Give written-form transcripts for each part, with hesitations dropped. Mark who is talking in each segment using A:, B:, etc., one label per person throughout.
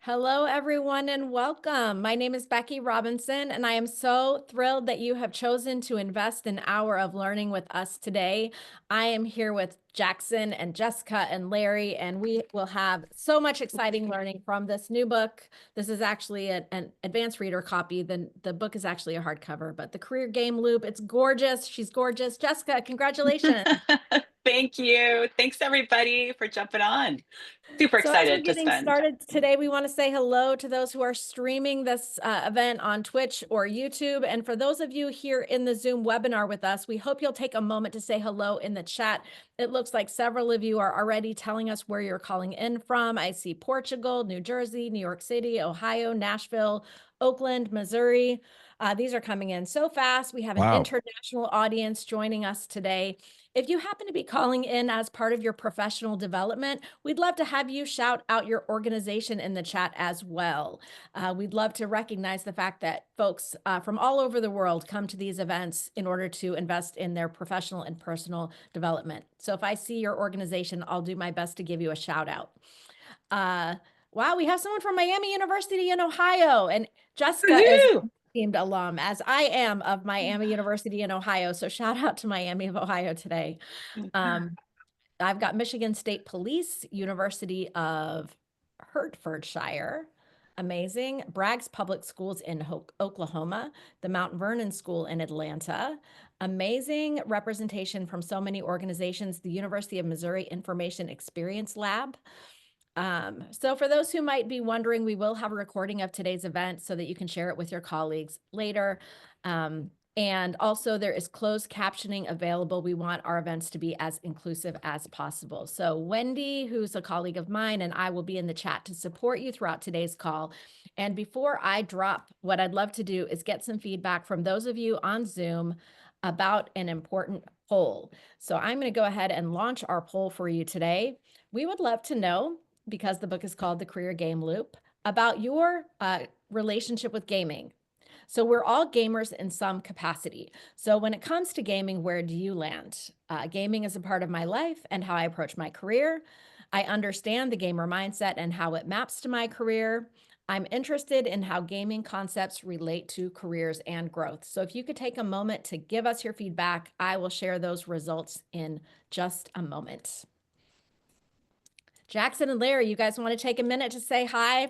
A: Hello, everyone, and welcome. My name is Becky Robinson, and I am so thrilled that you have chosen to invest an hour of learning with us today. I am here with Jackson and Jessica and Larry, and we will have so much exciting learning from this new book. This is actually an advanced reader copy. The book is actually a hardcover, but the Career Game Loop, it's gorgeous. She's gorgeous. Jessica, congratulations.
B: Thank you. Thanks everybody for jumping on. Super
A: So as we're
B: excited to
A: getting
B: spend.
A: started today, we want to say hello to those who are streaming this event on Twitch or YouTube. And for those of you here in the Zoom webinar with us, we hope you'll take a moment to say hello in the chat. It looks like several of you are already telling us where you're calling in from. I see Portugal, New Jersey, New York City, Ohio, Nashville, Oakland, Missouri. These are coming in so fast. We have an
C: Wow.
A: international audience joining us today. If you happen to be calling in as part of your professional development, we'd love to have you shout out your organization in the chat as well. We'd love to recognize the fact that folks from all over the world come to these events in order to invest in their professional and personal development. So if I see your organization, I'll do my best to give you a shout out. Wow, we have someone from Miami University in Ohio, and Jessica is
B: Woohoo!
A: esteemed alum, as I am of Miami University in Ohio. So shout out to Miami of Ohio today. Um, I've got Michigan State Police, University of Hertfordshire. Amazing. Bragg's Public Schools in Oklahoma, the Mount Vernon School in Atlanta. Amazing representation from so many organizations, the University of Missouri Information Experience Lab. So for those who might be wondering, we will have a recording of today's event so that you can share it with your colleagues later. And also there is closed captioning available. We want our events to be as inclusive as possible. So Wendy, who's a colleague of mine, and I will be in the chat to support you throughout today's call. And before I drop, what I'd love to do is get some feedback from those of you on Zoom about an important poll. So I'm going to go ahead and launch our poll for you today. We would love to know, because the book is called The Career Game Loop, about your relationship with gaming. So we're all gamers in some capacity. So when it comes to gaming, where do you land? Gaming is a part of my life and how I approach my career. I understand the gamer mindset and how it maps to my career. I'm interested in how gaming concepts relate to careers and growth. So if you could take a moment to give us your feedback, I will share those results in just a moment. Jackson and Larry, you guys want to take a minute to say hi?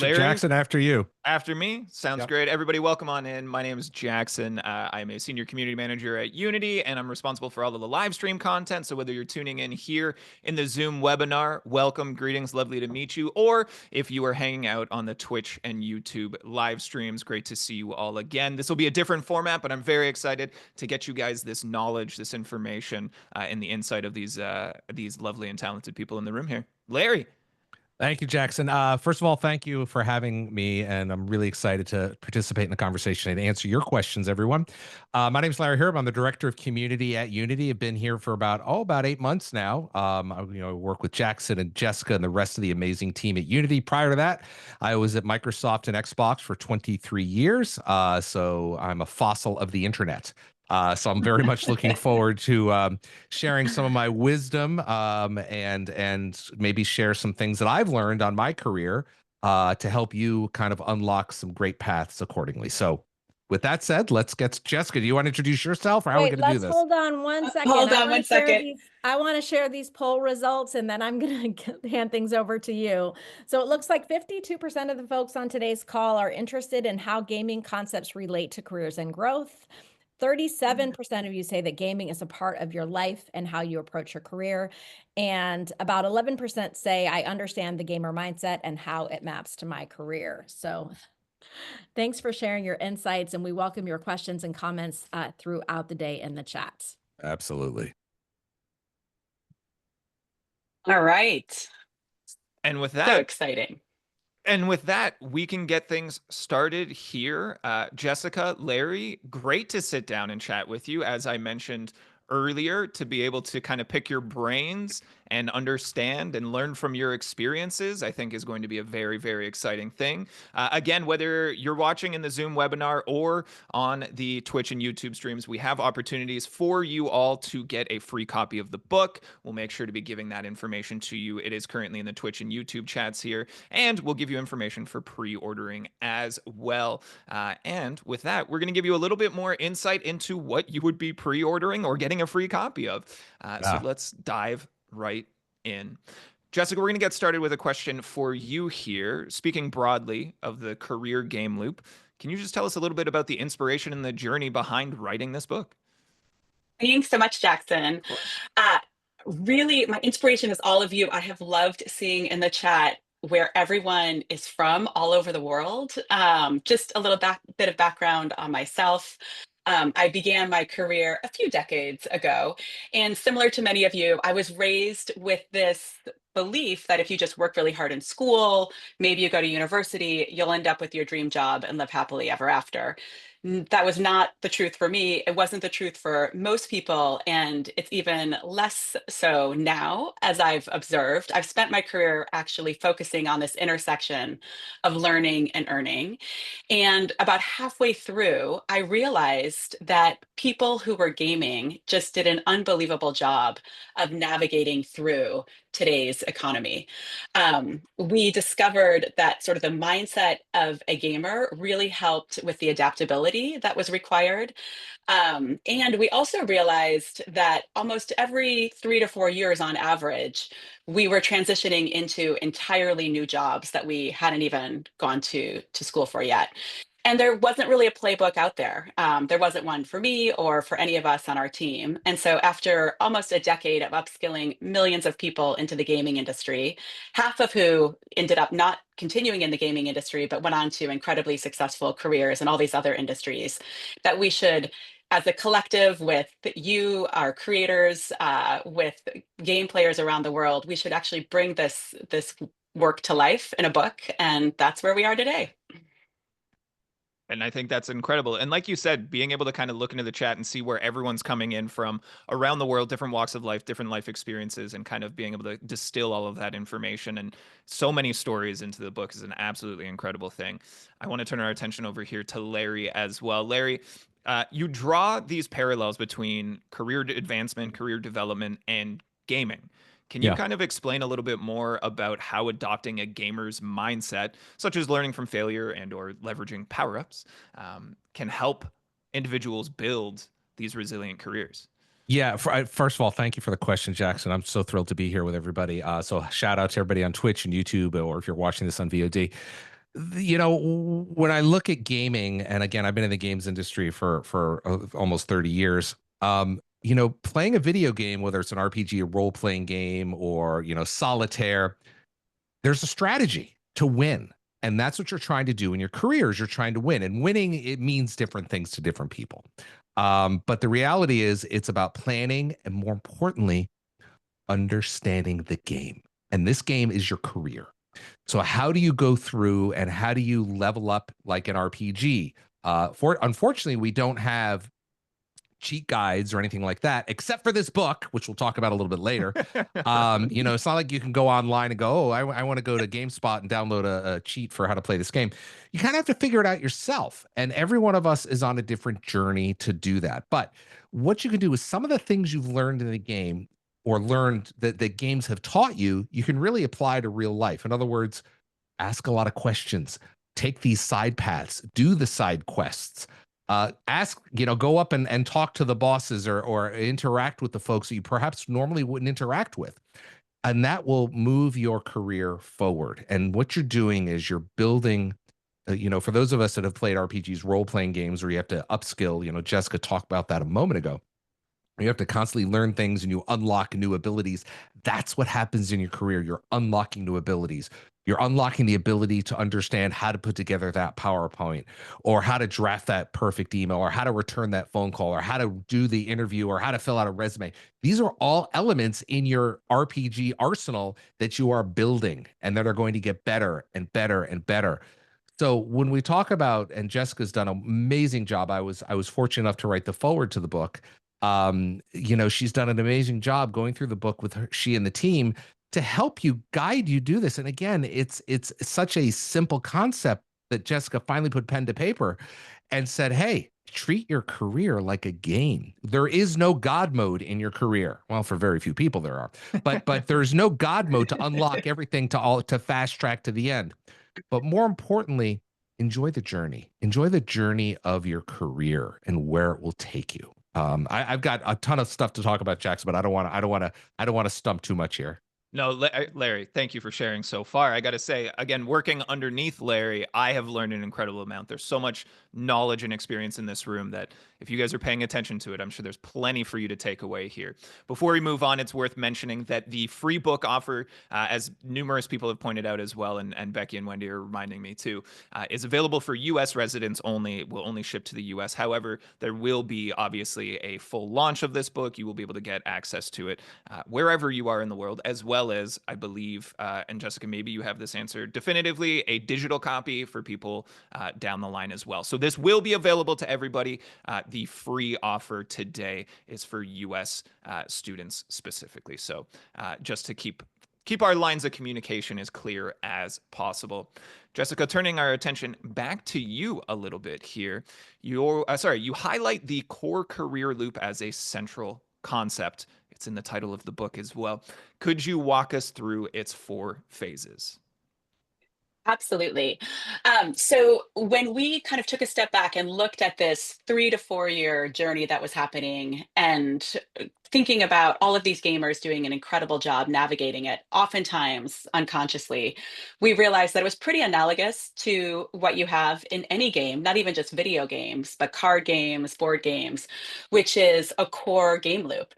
C: Larry, Jackson, after you.
D: After me? Sounds great. Everybody, welcome on in. My name is Jackson. I'm a senior community manager at Unity, and I'm responsible for all of the live stream content. So whether you're tuning in here in the Zoom webinar, welcome, greetings, lovely to meet you. Or if you are hanging out on the Twitch and YouTube live streams, great to see you all again. This will be a different format, but I'm very excited to get you guys this knowledge, this information, and the insight of these lovely and talented people in the room here. Larry.
C: Thank you, Jackson. First of all, thank you for having me, and I'm really excited to participate in the conversation and answer your questions, everyone. My name is Larry Hryb. I'm the director of community at Unity. I've been here for about 8 months now. I work with Jackson and Jessica and the rest of the amazing team at Unity. Prior to that, I was at Microsoft and Xbox for 23 years. So I'm a fossil of the internet. So I'm very much looking forward to sharing some of my wisdom and maybe share some things that I've learned on my career to help you kind of unlock some great paths accordingly. So with that said, let's get to Jessica. Do you want to introduce yourself, or how are we going to do this?
A: Hold on one second.
B: Hold on one second.
A: I want to share these poll results, and then I'm going to hand things over to you. So it looks like 52% of the folks on today's call are interested in how gaming concepts relate to careers and growth. 37% of you say that gaming is a part of your life and how you approach your career. And about 11% say, I understand the gamer mindset and how it maps to my career. So thanks for sharing your insights, and we welcome your questions and comments throughout the day in the chat.
C: Absolutely.
B: All right.
D: And with that,
B: so exciting.
D: And with that, we can get things started here. Jessica, Larry, great to sit down and chat with you. As I mentioned earlier, to be able to kind of pick your brains and understand and learn from your experiences, I think is going to be a very, very exciting thing. Again, whether you're watching in the Zoom webinar or on the Twitch and YouTube streams, we have opportunities for you all to get a free copy of the book. We'll make sure to be giving that information to you. It is currently in the Twitch and YouTube chats here, and we'll give you information for pre-ordering as well. And with that, we're going to give you a little bit more insight into what you would be pre-ordering or getting a free copy of. So let's dive right in. Jessica, we're going to get started with a question for you here. Speaking broadly of the career game loop, can you just tell us a little bit about the inspiration and the journey behind writing this book?
B: Thanks so much, Jackson. Really, my inspiration is all of you. I have loved seeing in the chat where everyone is from all over the world. Just a little bit of background on myself. I began my career a few decades ago, and similar to many of you, I was raised with this belief that if you just work really hard in school, maybe you go to university, you'll end up with your dream job and live happily ever after. That was not the truth for me. It wasn't the truth for most people. And it's even less so now, as I've observed. I've spent my career actually focusing on this intersection of learning and earning. And about halfway through, I realized that people who were gaming just did an unbelievable job of navigating through today's economy. We discovered that sort of the mindset of a gamer really helped with the adaptability that was required. And we also realized that almost every 3 to 4 years on average, we were transitioning into entirely new jobs that we hadn't even gone to school for yet. And there wasn't really a playbook out there. There wasn't one for me or for any of us on our team. And so after almost a decade of upskilling millions of people into the gaming industry, half of who ended up not continuing in the gaming industry, but went on to incredibly successful careers in all these other industries, that we should, as a collective with you, our creators, with game players around the world, we should actually bring this work to life in a book. And that's where we are today.
D: And I think that's incredible. And like you said, being able to kind of look into the chat and see where everyone's coming in from around the world, different walks of life, different life experiences, and kind of being able to distill all of that information and so many stories into the book is an absolutely incredible thing. I want to turn our attention over here to Larry as well. Larry, you draw these parallels between career advancement, career development, and gaming. Can you kind of explain a little bit more about how adopting a gamer's mindset, such as learning from failure and or leveraging power-ups, can help individuals build these resilient careers?
C: Yeah, first of all, thank you for the question, Jackson. I'm so thrilled to be here with everybody. So shout out to everybody on Twitch and YouTube, or if you're watching this on VOD. You know, when I look at gaming, and again, I've been in the games industry for almost 30 years. You know, playing a video game, whether it's an RPG, a role-playing game, or, you know, solitaire, there's a strategy to win. And that's what you're trying to do in your careers. You're trying to win. And winning, it means different things to different people. But the reality is it's about planning and, more importantly, understanding the game. And this game is your career. So how do you go through and how do you level up like an RPG? Unfortunately, we don't have cheat guides or anything like that, except for this book, which we'll talk about a little bit later. You know, it's not like you can go online and go, oh, I want to go to GameSpot and download a cheat for how to play this game. You kind of have to figure it out yourself. And every one of us is on a different journey to do that. But what you can do is some of the things you've learned in the game or learned that the games have taught you, you can really apply to real life. In other words, ask a lot of questions, take these side paths, do the side quests. Ask, you know, go up and talk to the bosses or interact with the folks that you perhaps normally wouldn't interact with. And that will move your career forward. And what you're doing is you're building, you know, for those of us that have played RPGs, role-playing games where you have to upskill, you know, Jessica talked about that a moment ago. You have to constantly learn things and you unlock new abilities. That's what happens in your career. You're unlocking new abilities. You're unlocking the ability to understand how to put together that PowerPoint or how to draft that perfect email or how to return that phone call or how to do the interview or how to fill out a resume. These are all elements in your RPG arsenal that you are building and that are going to get better and better and better. So when we talk about, and Jessica's done an amazing job, I was fortunate enough to write the foreword to the book. She's done an amazing job going through the book with she and the team to help you, guide you do this. And again, it's such a simple concept that Jessica finally put pen to paper and said, hey, treat your career like a game. There is no God mode in your career. Well, for very few people there are, but there's no God mode to unlock everything to fast track to the end. But more importantly, enjoy the journey. Enjoy the journey of your career and where it will take you. I've got a ton of stuff to talk about, Jackson, but I don't want to stump too much here.
D: No, Larry, thank you for sharing so far. I got to say, again, working underneath Larry, I have learned an incredible amount. There's so much knowledge and experience in this room that if you guys are paying attention to it, I'm sure there's plenty for you to take away here. Before we move on, it's worth mentioning that the free book offer, as numerous people have pointed out as well, and Becky and Wendy are reminding me too, is available for U.S. residents only. It will only ship to the U.S. However, there will be obviously a full launch of this book. You will be able to get access to it wherever you are in the world, as well as, I believe, and Jessica, maybe you have this answer definitively, a digital copy for people down the line as well. So this will be available to everybody. The free offer today is for U.S. Students specifically. So just to keep our lines of communication as clear as possible. Jessica, turning our attention back to you a little bit here. You highlight the core career loop as a central concept. It's in the title of the book as well. Could you walk us through its 4 phases?
B: Absolutely. So when we kind of took a step back and looked at this 3 to 4 year journey that was happening and thinking about all of these gamers doing an incredible job navigating it, oftentimes unconsciously, we realized that it was pretty analogous to what you have in any game, not even just video games, but card games, board games, which is a core game loop.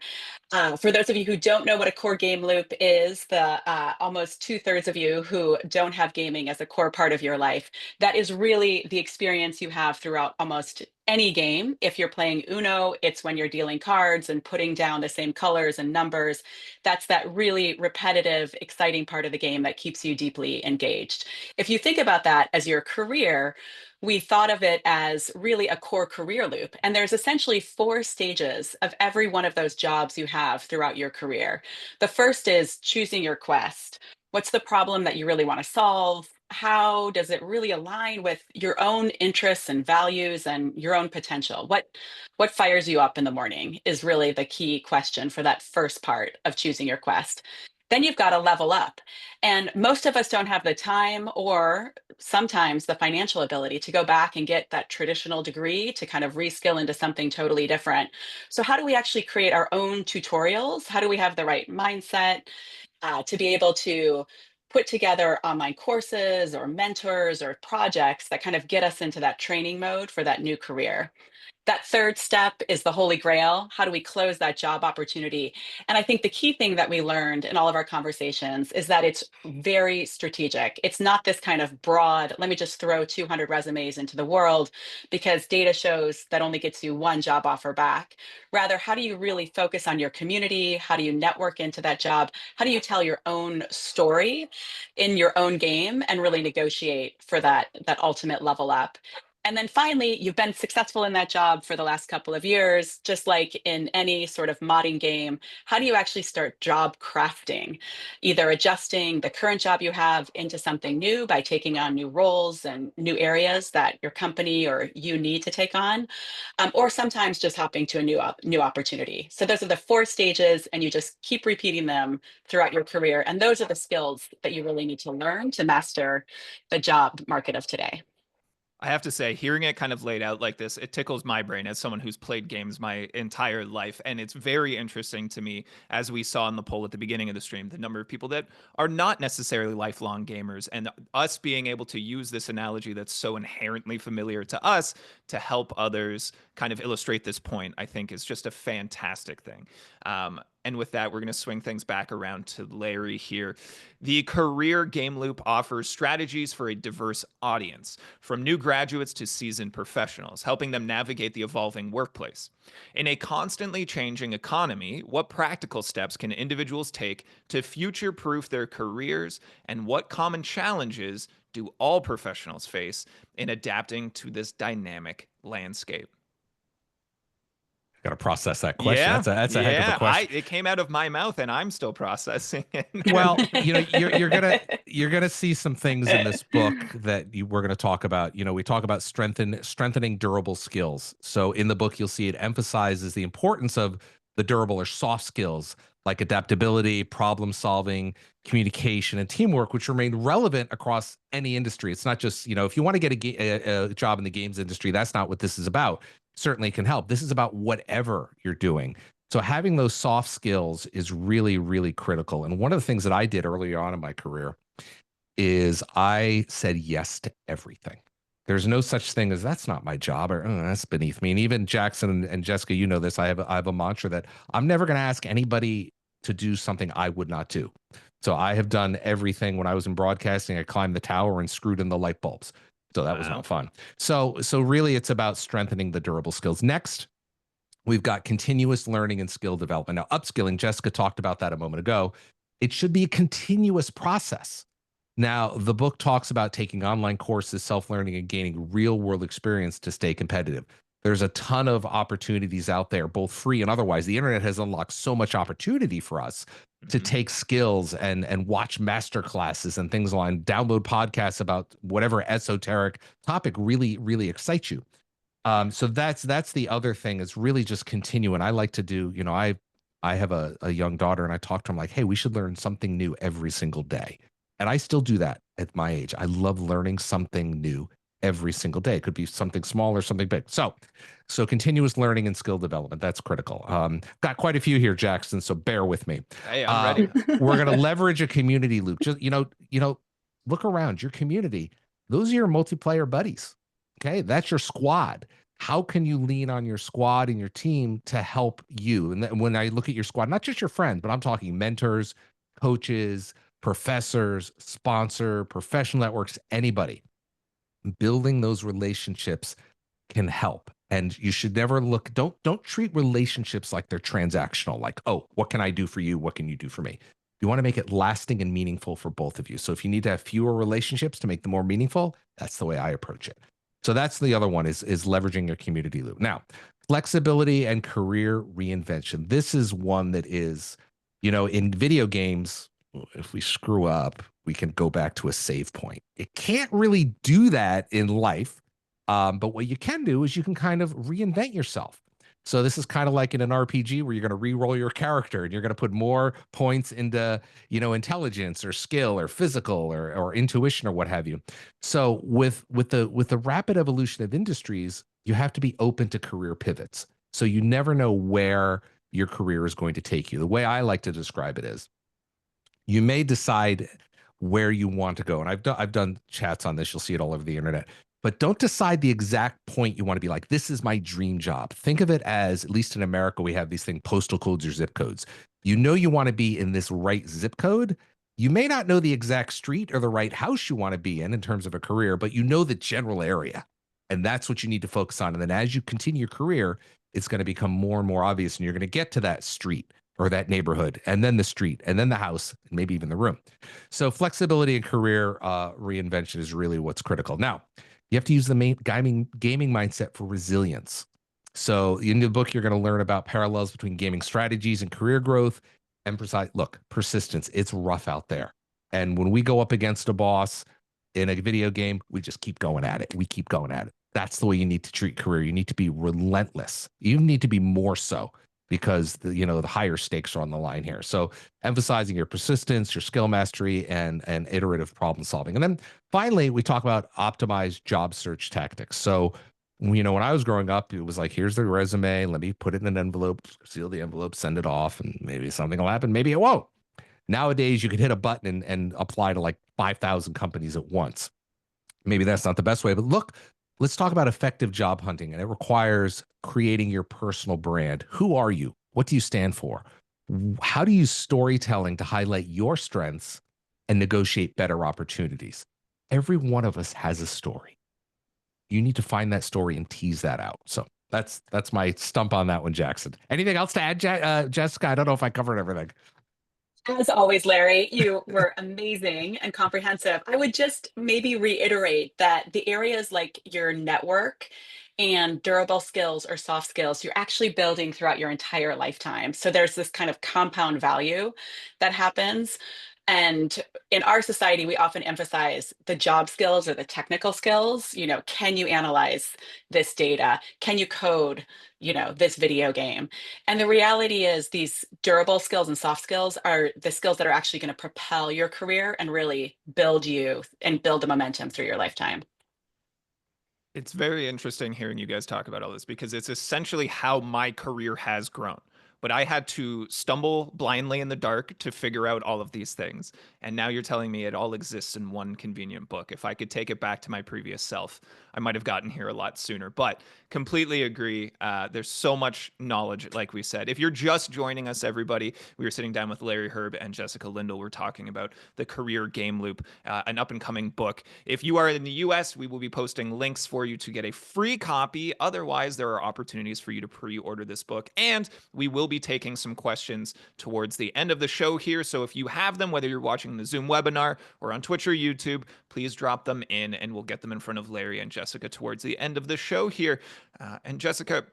B: For those of you who don't know what a core game loop is, the almost 2/3 of you who don't have gaming as a core part of your life, that is really the experience you have throughout almost any game. If you're playing Uno, it's when you're dealing cards and putting down the same colors and numbers. That's that really repetitive, exciting part of the game that keeps you deeply engaged. If you think about that as your career, we thought of it as really a core career loop. And there's essentially 4 stages of every one of those jobs you have throughout your career. The first is choosing your quest. What's the problem that you really want to solve? How does it really align with your own interests and values and your own potential? What fires you up in the morning is really the key question for that first part of choosing your quest. Then you've got to level up. And most of us don't have the time or sometimes the financial ability to go back and get that traditional degree to kind of reskill into something totally different. So, how do we actually create our own tutorials? How do we have the right mindset to be able to put together online courses or mentors or projects that kind of get us into that training mode for that new career? That third step is the holy grail. How do we close that job opportunity? And I think the key thing that we learned in all of our conversations is that it's very strategic. It's not this kind of broad, let me just throw 200 resumes into the world because data shows that only gets you one job offer back. Rather, how do you really focus on your community? How do you network into that job? How do you tell your own story in your own game and really negotiate for that ultimate level up? And then finally, you've been successful in that job for the last couple of years, just like in any sort of modding game. How do you actually start job crafting? Either adjusting the current job you have into something new by taking on new roles and new areas that your company or you need to take on, or sometimes just hopping to a new opportunity. So those are the 4 stages, and you just keep repeating them throughout your career. And those are the skills that you really need to learn to master the job market of today.
D: I have to say, hearing it kind of laid out like this, it tickles my brain as someone who's played games my entire life. And it's very interesting to me, as we saw in the poll at the beginning of the stream, the number of people that are not necessarily lifelong gamers, and us being able to use this analogy that's so inherently familiar to us to help others kind of illustrate this point, I think is just a fantastic thing. And with that, we're going to swing things back around to Larry here. The Career Game Loop offers strategies for a diverse audience, from new graduates to seasoned professionals, helping them navigate the evolving workplace. In a constantly changing economy, what practical steps can individuals take to future-proof their careers, and what common challenges do all professionals face in adapting to this dynamic landscape?
C: Got to process that question.
D: Yeah,
C: That's a heck of a question.
D: it came out of my mouth and I'm still processing it.
C: Well, you're gonna see some things in this book that we're gonna talk about. We talk about strengthening durable skills. So in the book, you'll see it emphasizes the importance of the durable or soft skills like adaptability, problem solving, communication, and teamwork, which remain relevant across any industry. It's not just, if you want to get a job in the games industry, that's not what this is about. Certainly can help. This is about whatever you're doing. So having those soft skills is really, really critical. And one of the things that I did early on in my career is I said yes to everything. There's no such thing as that's not my job or that's beneath me. And even Jackson and Jessica, you know this. I have a mantra that I'm never going to ask anybody to do something I would not do. So I have done everything. When I was in broadcasting, I climbed the tower and screwed in the light bulbs. So that was not fun. So really, it's about strengthening the durable skills. Next, we've got continuous learning and skill development. Now, upskilling, Jessica talked about that a moment ago. It should be a continuous process. Now, the book talks about taking online courses, self-learning, and gaining real-world experience to stay competitive. There's a ton of opportunities out there, both free and otherwise. The internet has unlocked so much opportunity for us to take skills and watch master classes and things online, download podcasts about whatever esoteric topic really, really excites you. So that's the other thing, is really just continue. And I like to do, I have a young daughter, and I talk to them like, hey, we should learn something new every single day. And I still do that at my age. I love learning something new every single day. It could be something small or something big. So continuous learning and skill development, that's critical. Got quite a few here, Jackson, so bear with me.
D: Hey, I'm ready.
C: We're going to leverage a community loop. Just, look around your community. Those are your multiplayer buddies. Okay, that's your squad. How can you lean on your squad and your team to help you? And when I look at your squad, not just your friends, but I'm talking mentors, coaches, professors, sponsor, professional networks, anybody. Building those relationships can help. And you should never don't treat relationships like they're transactional, like, oh, what can I do for you? What can you do for me? You want to make it lasting and meaningful for both of you. So if you need to have fewer relationships to make them more meaningful, that's the way I approach it. So that's the other one, is leveraging your community loop. Now, flexibility and career reinvention. This is one that is, in video games, if we screw up, we can go back to a save point. It can't really do that in life. But what you can do is you can kind of reinvent yourself. So this is kind of like in an RPG where you're going to re-roll your character and you're going to put more points into, intelligence or skill or physical or intuition or what have you. So with the rapid evolution of industries, you have to be open to career pivots. So you never know where your career is going to take you. The way I like to describe it is, you may decide where you want to go. And I've done chats on this. You'll see it all over the internet. But don't decide the exact point you want to be like, this is my dream job. Think of it as, at least in America, we have these things, postal codes or zip codes. You want to be in this right zip code. You may not know the exact street or the right house you want to be in terms of a career, but you know the general area. And that's what you need to focus on. And then as you continue your career, it's going to become more and more obvious. And you're going to get to that street or that neighborhood, and then the street, and then the house, and maybe even the room. So flexibility and career reinvention is really what's critical. Now, you have to use the main gaming mindset for resilience. So in the book, you're going to learn about parallels between gaming strategies and career growth. Emphasize, look, persistence. It's rough out there. And when we go up against a boss in a video game, we just keep going at it. We keep going at it. That's the way you need to treat career. You need to be relentless. You need to be more so, because the higher stakes are on the line here. So emphasizing your persistence, your skill mastery, and iterative problem solving. And then finally, we talk about optimized job search tactics. So, when I was growing up, it was like, here's the resume, let me put it in an envelope, seal the envelope, send it off, and maybe something will happen, maybe it won't. Nowadays, you can hit a button and apply to like 5,000 companies at once. Maybe that's not the best way, but look, let's talk about effective job hunting. And it requires creating your personal brand. Who are you? What do you stand for? How do you use storytelling to highlight your strengths and negotiate better opportunities? Every one of us has a story. You need to find that story and tease that out. So that's my stump on that one, Jackson. Anything else to add, Jessica? I don't know if I covered everything.
B: As always, Larry, you were amazing and comprehensive. I would just maybe reiterate that the areas like your network and durable skills or soft skills, you're actually building throughout your entire lifetime. So there's this kind of compound value that happens. And in our society, we often emphasize the job skills or the technical skills. You know, can you analyze this data? Can you code, this video game? And the reality is, these durable skills and soft skills are the skills that are actually going to propel your career and really build you and build the momentum through your lifetime.
D: It's very interesting hearing you guys talk about all this because it's essentially how my career has grown. But I had to stumble blindly in the dark to figure out all of these things. And now you're telling me it all exists in one convenient book. If I could take it back to my previous self, I might have gotten here a lot sooner. But completely agree. There's so much knowledge, like we said. If you're just joining us, everybody, we were sitting down with Larry Hryb and Jessica Lindl. We're talking about The Career Game Loop, an up and coming book. If you are in the US, we will be posting links for you to get a free copy. Otherwise, there are opportunities for you to pre-order this book. And we will be taking some questions towards the end of the show here. So if you have them, whether you're watching the Zoom webinar or on Twitch or YouTube, please drop them in and we'll get them in front of Larry and Jessica towards the end of the show here. And Jessica,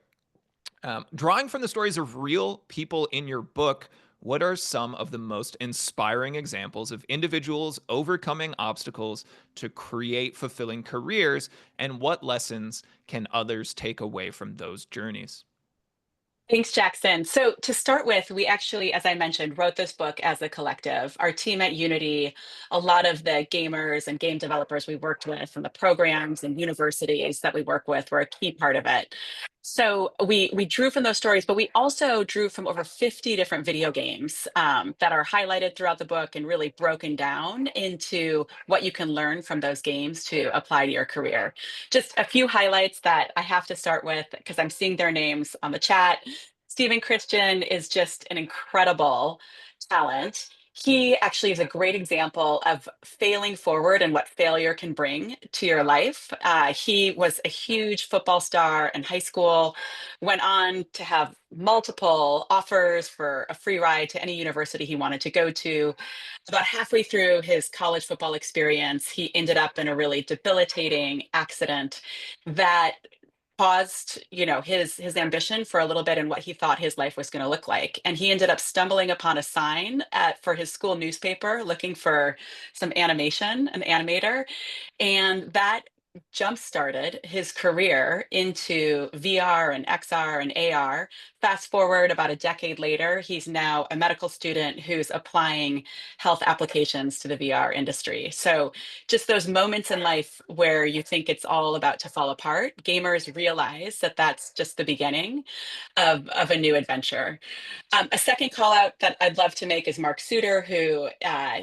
D: drawing from the stories of real people in your book, what are some of the most inspiring examples of individuals overcoming obstacles to create fulfilling careers, and what lessons can others take away from those journeys?
B: Thanks, Jackson. So to start with, we actually, as I mentioned, wrote this book as a collective. Our team at Unity, a lot of the gamers and game developers we worked with and the programs and universities that we work with were a key part of it. So we drew from those stories, but we also drew from over 50 different video games that are highlighted throughout the book and really broken down into what you can learn from those games to apply to your career. Just a few highlights that I have to start with because I'm seeing their names on the chat. Stephen Christian is just an incredible talent. He actually is a great example of failing forward and what failure can bring to your life. He was a huge football star in high school, went on to have multiple offers for a free ride to any university he wanted to go to. About halfway through his college football experience, he ended up in a really debilitating accident that paused his ambition for a little bit and what he thought his life was going to look like, and he ended up stumbling upon a sign for his school newspaper looking for some animation, an animator, and that jump started his career into VR and XR and AR. Fast forward about a decade later, he's now a medical student who's applying health applications to the VR industry. So just those moments in life where you think it's all about to fall apart, gamers realize that that's just the beginning of a new adventure. A second call out that I'd love to make is Mark Suter, who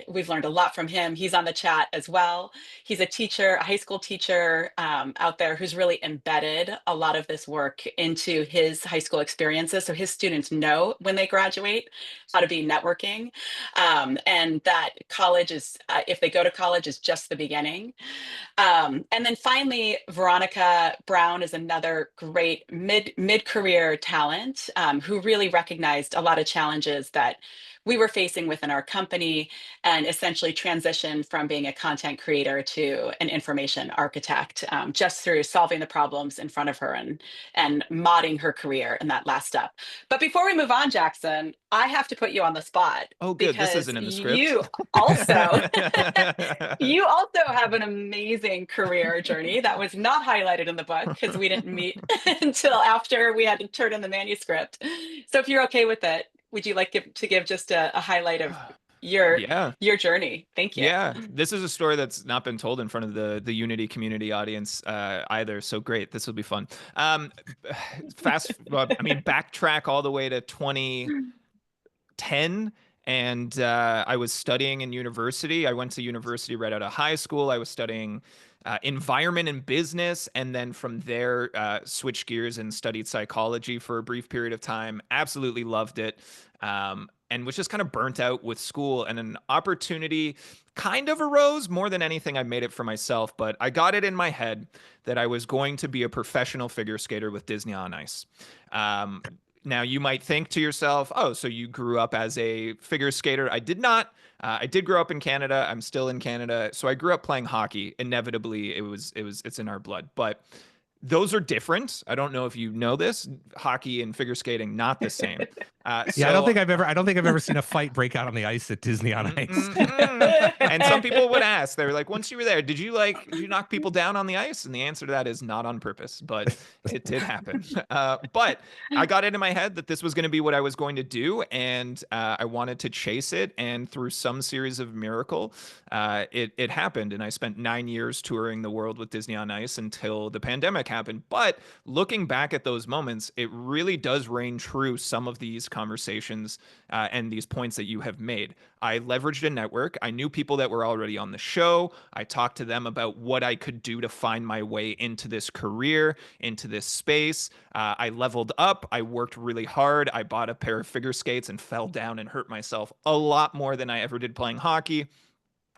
B: we've learned a lot from him. He's on the chat as well. He's a teacher, a high school teacher out there who's really embedded a lot of this work into his high school experiences. So his students know when they graduate how to be networking, and that college is, if they go to college, is just the beginning. And then finally, Veronica Brown is another great mid-career talent who really recognized a lot of challenges that we were facing within our company and essentially transitioned from being a content creator to an information architect just through solving the problems in front of her and modding her career in that last step. But before we move on, Jackson, I have to put you on the spot.
D: Oh, good. This
B: Because
D: isn't in the script.
B: you also you also have an amazing career journey that was not highlighted in the book because we didn't meet until after we had to turn in the manuscript. So if you're okay with it, would you like to give just a highlight of your journey? Thank you.
D: Yeah, this is a story that's not been told in front of the Unity community audience either. So great, this will be fun. Backtrack all the way to 2010. And I was studying in university. I went to university right out of high school. I was studying environment and business. And then from there, switched gears and studied psychology for a brief period of time. Absolutely loved it. And was just kind of burnt out with school. And an opportunity kind of arose. More than anything, I made it for myself. But I got it in my head that I was going to be a professional figure skater with Disney on Ice. Now, you might think to yourself, oh, so you grew up as a figure skater. I did not. I did grow up in Canada. I'm still in Canada. So I grew up playing hockey. Inevitably, it's in our blood. But those are different. I don't know if you know this. Hockey and figure skating, not the same.
C: Yeah, I don't think I've ever seen a fight break out on the ice at Disney on Ice.
D: And some people would ask, they were like, once you were there, did you knock people down on the ice? And the answer to that is not on purpose, but it did happen. But I got it in my head that this was going to be what I was going to do, and I wanted to chase it. And through some series of miracle, it happened. And I spent 9 years touring the world with Disney on Ice until the pandemic happened. But looking back at those moments, it really does reign true some of these conversations and these points that you have made. I leveraged a network. I knew people that were already on the show. I talked to them about what I could do to find my way into this career, into this space. I leveled up. I worked really hard. I bought a pair of figure skates and fell down and hurt myself a lot more than I ever did playing hockey,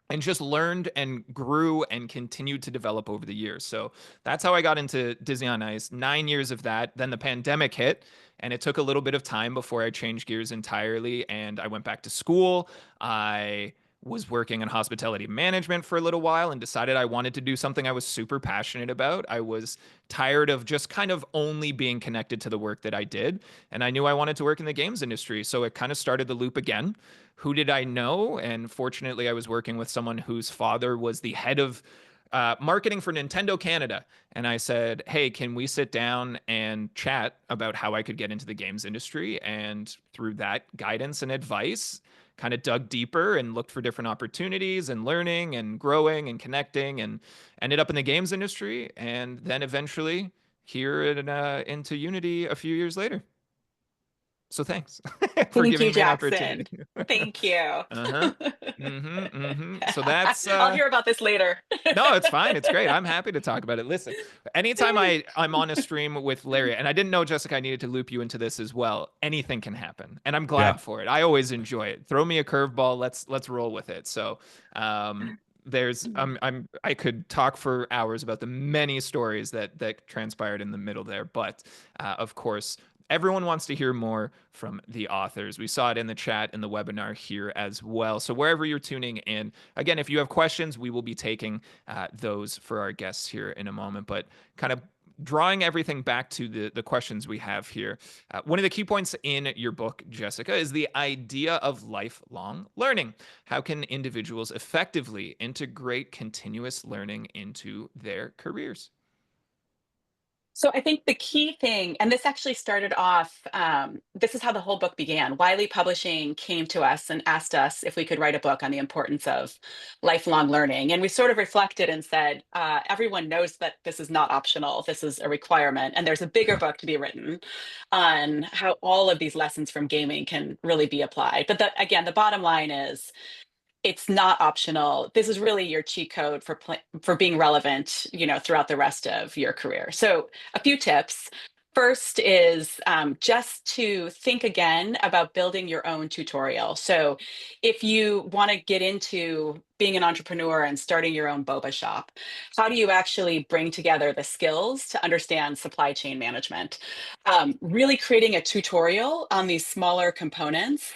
D: and just learned and grew and continued to develop over the years. So that's how I got into Disney on Ice. 9 years of that. Then the pandemic hit, and it took a little bit of time before I changed gears entirely. And I went back to school. I was working in hospitality management for a little while and decided I wanted to do something I was super passionate about. I was tired of just kind of only being connected to the work that I did. And I knew I wanted to work in the games industry. So it kind of started the loop again. Who did I know? And fortunately, I was working with someone whose father was the head of marketing for Nintendo Canada. And I said, hey, can we sit down and chat about how I could get into the games industry? And through that guidance and advice, kind of dug deeper and looked for different opportunities and learning and growing and connecting, and ended up in the games industry. And then eventually here into Unity a few years later. So thanks for
B: Thank
D: giving
B: you,
D: me an
B: Jackson.
D: opportunity.
B: Thank you.
D: So that's
B: I'll hear about this later.
D: no, it's fine. It's great. I'm happy to talk about it. Listen, anytime I'm on a stream with Larry, and I didn't know, Jessica, I needed to loop you into this as well. Anything can happen, and I'm glad for it. I always enjoy it. Throw me a curveball. Let's roll with it. So, I could talk for hours about the many stories that transpired in the middle there, but of course, everyone wants to hear more from the authors. We saw it in the chat in the webinar here as well. So wherever you're tuning in, again, if you have questions, we will be taking those for our guests here in a moment. But kind of drawing everything back to the questions we have here, one of the key points in your book, Jessica, is the idea of lifelong learning. How can individuals effectively integrate continuous learning into their careers?
B: So I think the key thing, and this actually started off, this is how the whole book began. Wiley Publishing came to us and asked us if we could write a book on the importance of lifelong learning. And we sort of reflected and said, everyone knows that this is not optional. This is a requirement. And there's a bigger book to be written on how all of these lessons from gaming can really be applied. But again, the bottom line is, it's not optional. This is really your cheat code for being relevant, throughout the rest of your career. So a few tips. First is just to think again about building your own tutorial. So if you want to get into being an entrepreneur and starting your own boba shop, how do you actually bring together the skills to understand supply chain management? Really creating a tutorial on these smaller components.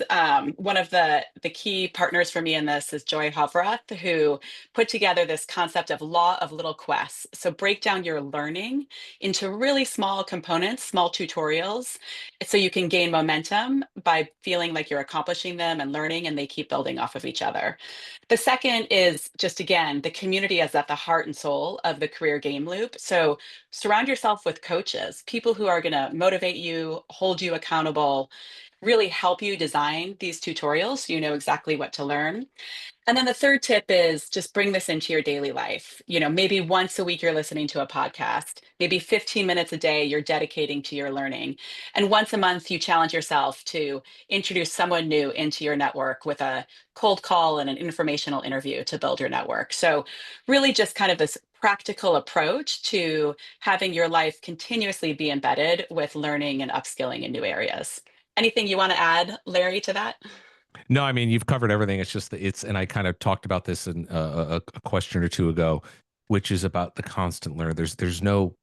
B: One of the key partners for me in this is Joy Hovrath, who put together this concept of law of little quests. So break down your learning into really small components, small tutorials, so you can gain momentum by feeling like you're accomplishing them and learning, and they keep building off of each other. The second is just, again, the community is at the heart and soul of the career game loop. So surround yourself with coaches, people who are going to motivate you, hold you accountable, really help you design these tutorials so you know exactly what to learn. And then the third tip is just bring this into your daily life. Maybe once a week you're listening to a podcast, maybe 15 minutes a day you're dedicating to your learning. And once a month you challenge yourself to introduce someone new into your network with a cold call and an informational interview to build your network. So really just kind of this practical approach to having your life continuously be embedded with learning and upskilling in new areas. Anything you want to add, Larry, to that?
C: No, I mean, you've covered everything. It's just and I kind of talked about this in a question or two ago, which is about the constant learn. There's no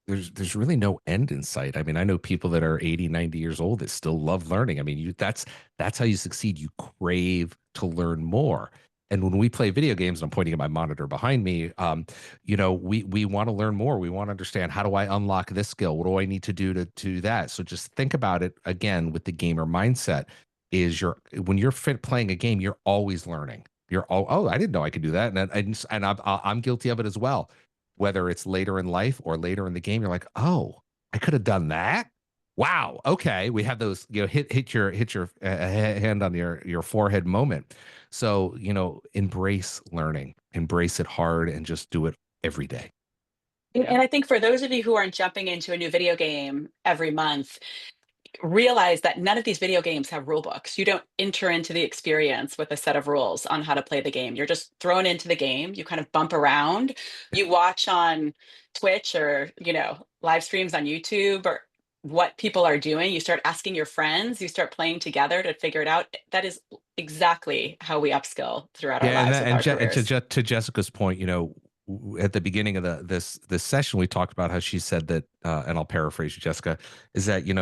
C: there's really no end in sight. I mean, I know people that are 80, 90 years old that still love learning. I mean, that's how you succeed. You crave to learn more. And when we play video games, and I'm pointing at my monitor behind me, we want to learn more. We want to understand, how do I unlock this skill? What do I need to do to do that? So just think about it again with the gamer mindset. When you're playing a game, you're always learning. You're oh, I didn't know I could do that, and I'm guilty of it as well. Whether it's later in life or later in the game, you're like, oh, I could have done that. Wow. Okay. We have those, hit your hand on your forehead moment. So, embrace learning, embrace it hard, and just do it every day.
B: And I think for those of you who aren't jumping into a new video game every month, realize that none of these video games have rule books. You don't enter into the experience with a set of rules on how to play the game. You're just thrown into the game. You kind of bump around. You watch on Twitch or, live streams on YouTube or what people are doing. You start asking your friends, you start playing together to figure it out. That is exactly how we upskill throughout our
C: Yeah,
B: lives with our
C: and
B: careers.
C: to Jessica's point, at the beginning of this session, we talked about how she said that, and I'll paraphrase you, Jessica, is that you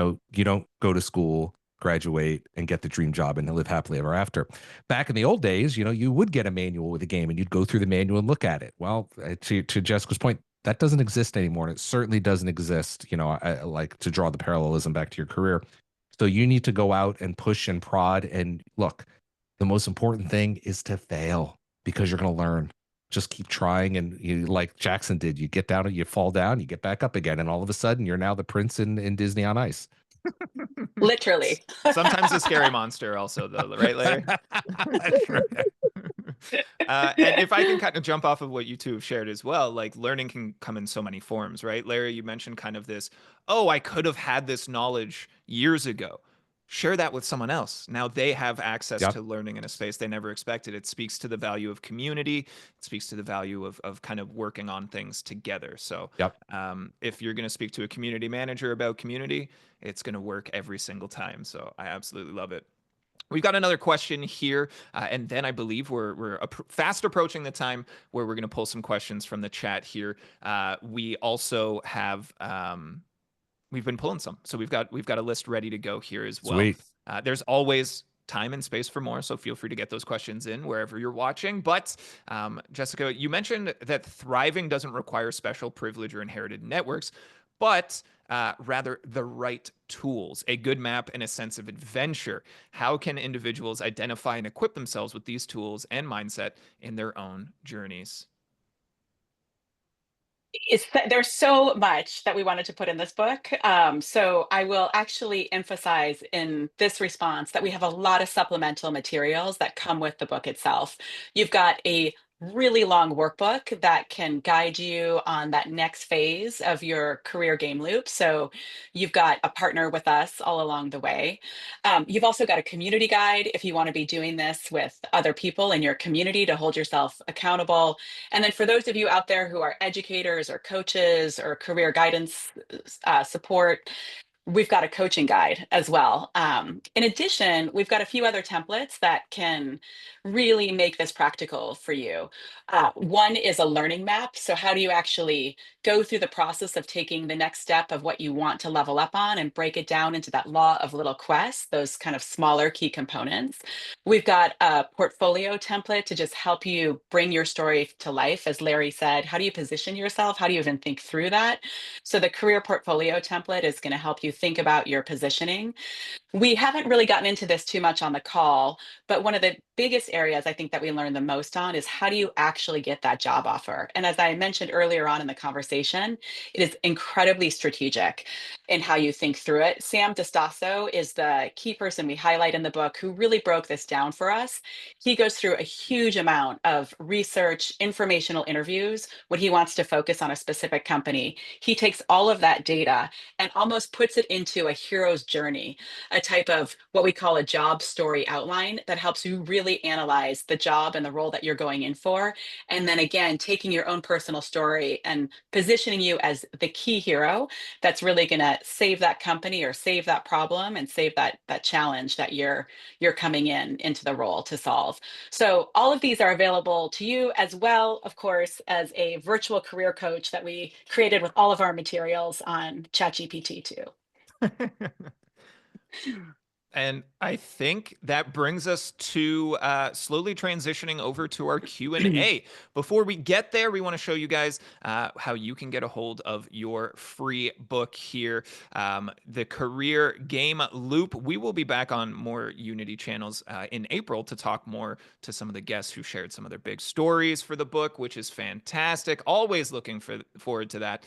C: don't go to school, graduate, and get the dream job and live happily ever after. Back in the old days, you would get a manual with a game and you'd go through the manual and look at it. Well, to Jessica's point, that doesn't exist anymore, and it certainly doesn't exist. I like to draw the parallelism back to your career. So you need to go out and push and prod and look. The most important thing is to fail, because you're going to learn. Just keep trying, and like Jackson did, you get down, you fall down, you get back up again, and all of a sudden you're now the prince in Disney on Ice.
B: Literally.
D: Sometimes a scary monster also, though, right, Larry? And if I can kind of jump off of what you two have shared as well, like learning can come in so many forms, right? Larry, you mentioned kind of this, oh, I could have had this knowledge years ago. Share that with someone else. Now they have access
C: Yep.
D: to learning in a space they never expected. It speaks to the value of community. It speaks to the value of kind of working on things together. So
C: Yep.
D: if you're going to speak to a community manager about community, it's going to work every single time. So I absolutely love it. We've got another question here, and then I believe we're fast approaching the time where we're going to pull some questions from the chat here. We also have we've been pulling some, so we've got a list ready to go here as well.
C: Sweet.
D: There's always time and space for more, so feel free to get those questions in wherever you're watching. But Jessica, you mentioned that thriving doesn't require special privilege or inherited networks, but rather the right tools, a good map, and a sense of adventure. How can individuals identify and equip themselves with these tools and mindset in their own journeys?
B: There's so much that we wanted to put in this book. So I will actually emphasize in this response that we have a lot of supplemental materials that come with the book itself. You've got a really long workbook that can guide you on that next phase of your career game loop. So you've got a partner with us all along the way. You've also got a community guide if you want to be doing this with other people in your community to hold yourself accountable. And then for those of you out there who are educators or coaches or career guidance support, we've got a coaching guide as well. In addition, we've got a few other templates that can really make this practical for you. One is a learning map. So how do you actually go through the process of taking the next step of what you want to level up on and break it down into that law of little quests, those kind of smaller key components. We've got a portfolio template to just help you bring your story to life. As Larry said, how do you position yourself? How do you even think through that? So the career portfolio template is going to help you think about your positioning. We haven't really gotten into this too much on the call, but one of the biggest areas I think that we learn the most on is how do you actually get that job offer? And as I mentioned earlier on in the conversation, it is incredibly strategic in how you think through it. Sam DeStasso is the key person we highlight in the book who really broke this down for us. He goes through a huge amount of research, informational interviews when he wants to focus on a specific company. He takes all of that data and almost puts it into a hero's journey, a type of what we call a job story outline that helps you really analyze the job and the role that you're going in for. And then again, taking your own personal story and positioning you as the key hero that's really going to save that company or save that problem and save that challenge that you're coming into the role to solve. So all of these are available to you, as well, of course, as a virtual career coach that we created with all of our materials on ChatGPT too.
D: And I think that brings us to slowly transitioning over to our Q&A. Before we get there, we want to show you guys how you can get a hold of your free book here, The Career Game Loop. We will be back on more Unity channels in April to talk more to some of the guests who shared some of their big stories for the book, which is fantastic. Always looking forward to that.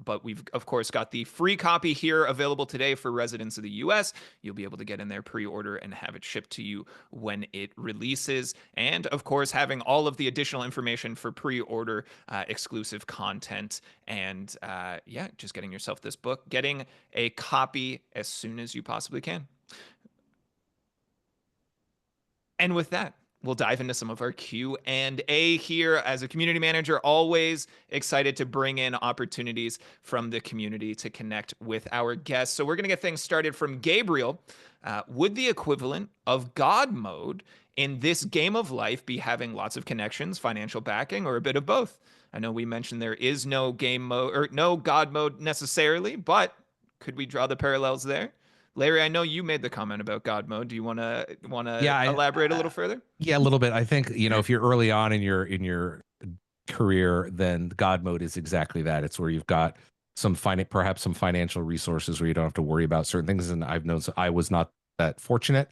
D: But we've, of course, got the free copy here available today for residents of the US. You'll be able to get in there pre-order and have it shipped to you when it releases. And of course, having all of the additional information for pre-order, exclusive content, and yeah, just getting yourself this book, getting a copy as soon as you possibly can. And with that, we'll dive into some of our Q&A here. As a community manager, always excited to bring in opportunities from the community to connect with our guests. So we're going to get things started from Gabriel. Would the equivalent of God mode in this game of life be having lots of connections, financial backing, or a bit of both? I know we mentioned there is no game mode or no God mode necessarily, but could we draw the parallels there? Larry, I know you made the comment about God mode. Do you want to elaborate a little further?
C: Yeah, a little bit. I think, if you're early on in your career, then God mode is exactly that. It's where you've got perhaps some financial resources where you don't have to worry about certain things. And I've known, so I was not that fortunate.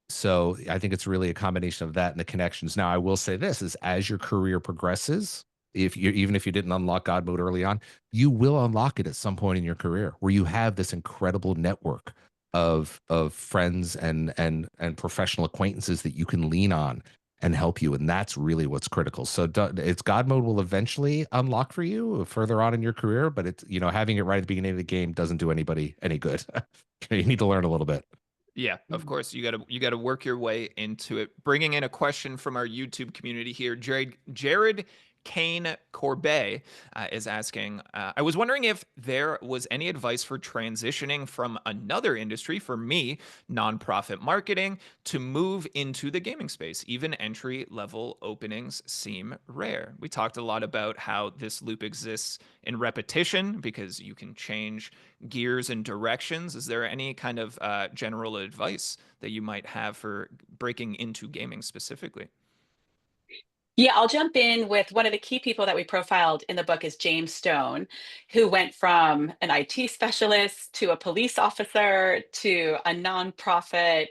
C: So I think it's really a combination of that and the connections. Now, I will say this is as your career progresses, even if you didn't unlock God mode early on, you will unlock it at some point in your career where you have this incredible network of friends and professional acquaintances that you can lean on and help you. And that's really what's critical. So it's God mode will eventually unlock for you further on in your career, but it's, having it right at the beginning of the game doesn't do anybody any good. You need to learn a little bit.
D: Yeah, of course, you gotta work your way into it. Bringing in a question from our YouTube community here, Jared Kane Corbet is asking, I was wondering if there was any advice for transitioning from another industry, for me, nonprofit marketing, to move into the gaming space. Even entry-level openings seem rare. We talked a lot about how this loop exists in repetition because you can change gears and directions. Is there any kind of general advice that you might have for breaking into gaming specifically?
B: Yeah, I'll jump in with one of the key people that we profiled in the book is James Stone, who went from an IT specialist to a police officer to a nonprofit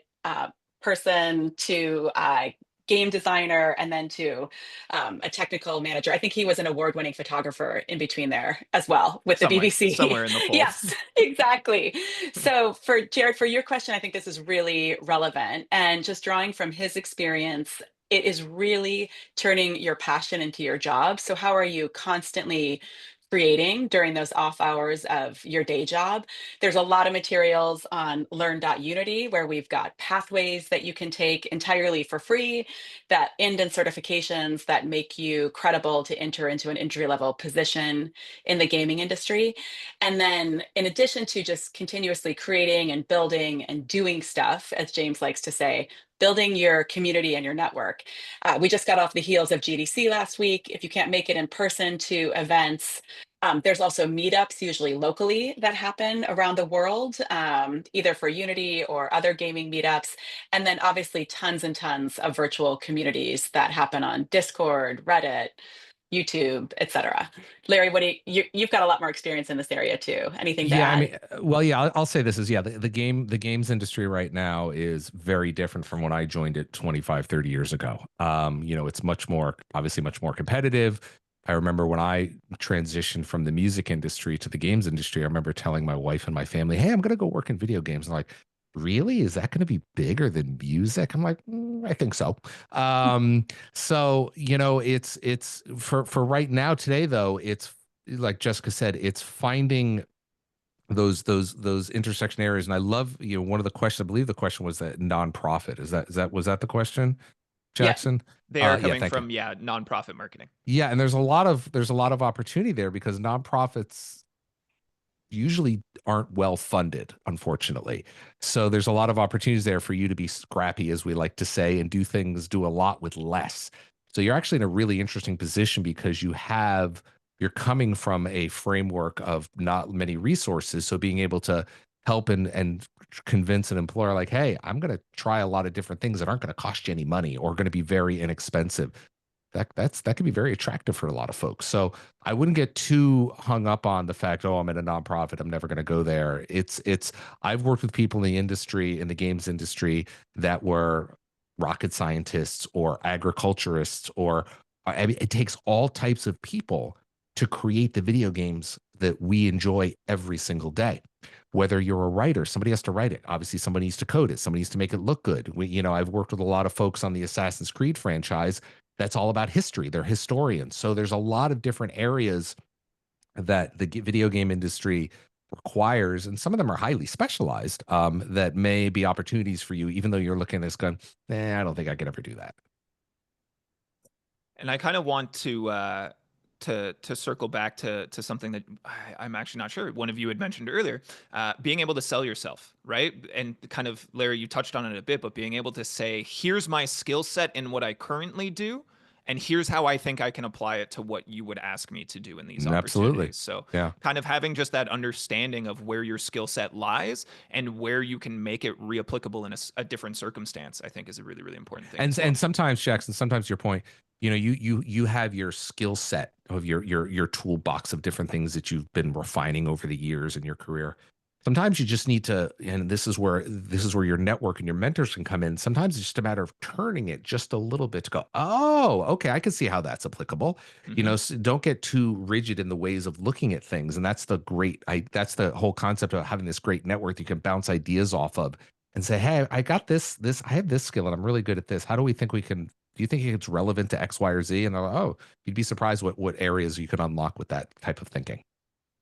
B: person to a game designer and then to a technical manager. I think he was an award-winning photographer in between there as well with the BBC.
D: Somewhere in the fold.
B: Yes, exactly. So for Jared, for your question, I think this is really relevant. And just drawing from his experience, it is really turning your passion into your job. So how are you constantly creating during those off hours of your day job? There's a lot of materials on learn.unity where we've got pathways that you can take entirely for free that end in certifications that make you credible to enter into an entry-level position in the gaming industry. And then in addition to just continuously creating and building and doing stuff, as James likes to say, building your community and your network. We just got off the heels of GDC last week. If you can't make it in person to events, there's also meetups, usually locally, that happen around the world, either for Unity or other gaming meetups. And then obviously tons and tons of virtual communities that happen on Discord, Reddit, YouTube, etc. Larry, you've got a lot more experience in this area too. Anything to add?
C: I'll say this is, the games industry right now is very different from when I joined it 25, 30 years ago. It's much more competitive. I remember when I transitioned from the music industry to the games industry, I remember telling my wife and my family, hey, I'm going to go work in video games. And like, really? Is that going to be bigger than music? I'm like, I think so. So, it's for right now today, though, it's like Jessica said, it's finding those intersection areas. And I love, one of the questions, I believe the question was that nonprofit. Was that the question,
B: Yeah.
C: Jackson?
D: They are
C: Yeah,
D: coming
C: thank you.
D: from, nonprofit marketing.
C: Yeah, and there's a lot of opportunity there because nonprofits usually aren't well funded, unfortunately. So there's a lot of opportunities there for you to be scrappy, as we like to say, and do a lot with less. So you're actually in a really interesting position because you're coming from a framework of not many resources. So being able to help and convince an employer like, hey, I'm going to try a lot of different things that aren't going to cost you any money or going to be very inexpensive. That can be very attractive for a lot of folks. So I wouldn't get too hung up on the fact, oh, I'm in a nonprofit, I'm never going to go there. I've worked with people in the industry, in the games industry, that were rocket scientists or agriculturists, or I mean, it takes all types of people to create the video games that we enjoy every single day. Whether you're a writer, somebody has to write it. Obviously, somebody needs to code it. Somebody needs to make it look good. I've worked with a lot of folks on the Assassin's Creed franchise. That's all about history. They're historians. So there's a lot of different areas that the video game industry requires, and some of them are highly specialized, that may be opportunities for you, even though you're looking at this going, I don't think I could ever do that.
D: And I kind of want to circle back to something that I'm actually not sure one of you had mentioned earlier, being able to sell yourself, right? And kind of, Larry, you touched on it a bit, but being able to say, here's my skill set in what I currently do, and here's how I think I can apply it to what you would ask me to do in these
C: Absolutely.
D: opportunities. So
C: Yeah.
D: kind of having just that understanding of where your skill set lies and where you can make it reapplicable in a different circumstance, I think is a really, really important thing.
C: And sometimes, Jackson, sometimes your point, you have your skill set of your toolbox of different things that you've been refining over the years in your career. Sometimes you just need to, and this is where your network and your mentors can come in. Sometimes it's just a matter of turning it just a little bit to go, oh, okay, I can see how that's applicable. So don't get too rigid in the ways of looking at things. And that's that's the whole concept of having this great network that you can bounce ideas off of and say, hey, I got I have this skill and I'm really good at this. How do you think it's relevant to X, Y, or Z? And they're like, oh, you'd be surprised what areas you could unlock with that type of thinking.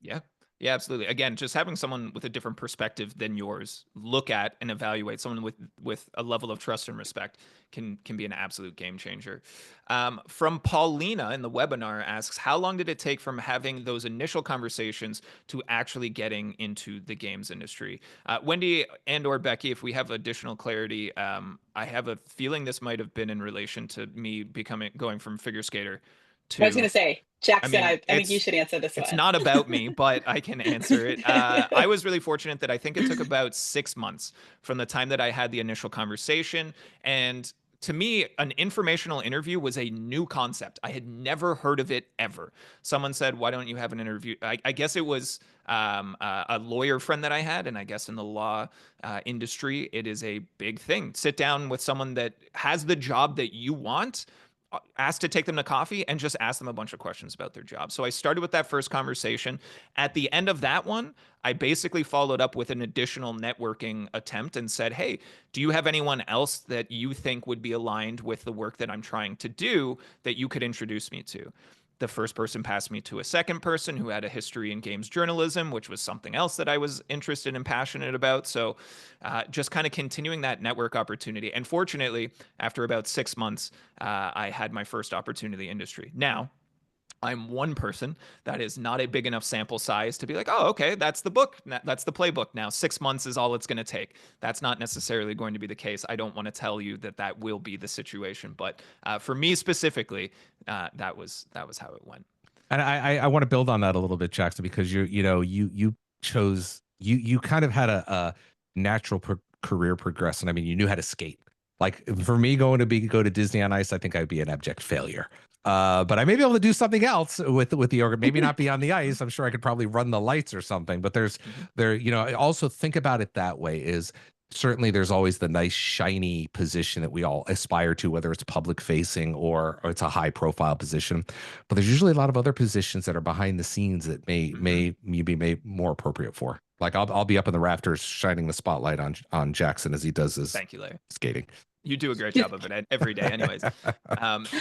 D: Yeah. Yeah, absolutely. Again, just having someone with a different perspective than yours look at and evaluate someone with a level of trust and respect can be an absolute game changer. From Paulina in the webinar asks, how long did it take from having those initial conversations to actually getting into the games industry? Wendy and or Becky, if we have additional clarity, I have a feeling this might have been in relation to me going from figure skater to.
B: I was going to say, Jackson, I think you
D: it's-
B: should answer this one.
D: It's not about me, but I can answer it. I was really fortunate that I think it took about 6 months from the time that I had the initial conversation. And to me, an informational interview was a new concept. I had never heard of it ever. Someone said, why don't you have an interview? I guess it was a lawyer friend that I had. And I guess in the law industry, it is a big thing. Sit down with someone that has the job that you want, ask to take them to coffee, and just ask them a bunch of questions about their job. So I started with that first conversation. At the end of that one, I basically followed up with an additional networking attempt and said, hey, do you have anyone else that you think would be aligned with the work that I'm trying to do that you could introduce me to? The first person passed me to a second person who had a history in games journalism, which was something else that I was interested and passionate about. So just kind of continuing that network opportunity. And fortunately, after about 6 months, I had my first opportunity industry. Now, I'm one person. That is not a big enough sample size to be like, oh, okay, that's the book. That's the playbook now. 6 months is all it's going to take. That's not necessarily going to be the case. I don't want to tell you that will be the situation. But for me specifically, that was how it went.
C: And I want to build on that a little bit, Jackson, because you kind of had a natural career progression. I mean, you knew how to skate. Like for me, go to Disney on Ice, I think I'd be an abject failure. But I may be able to do something else with the organ. Maybe not be on the ice. I'm sure I could probably run the lights or something. But also think about it that way is certainly there's always the nice shiny position that we all aspire to, whether it's public facing or it's a high profile position. But there's usually a lot of other positions that are behind the scenes that may be made more appropriate for. Like I'll be up in the rafters shining the spotlight on Jackson as he does his
D: Thank you, Larry.
C: skating.
D: You do a great job of it every day, anyways.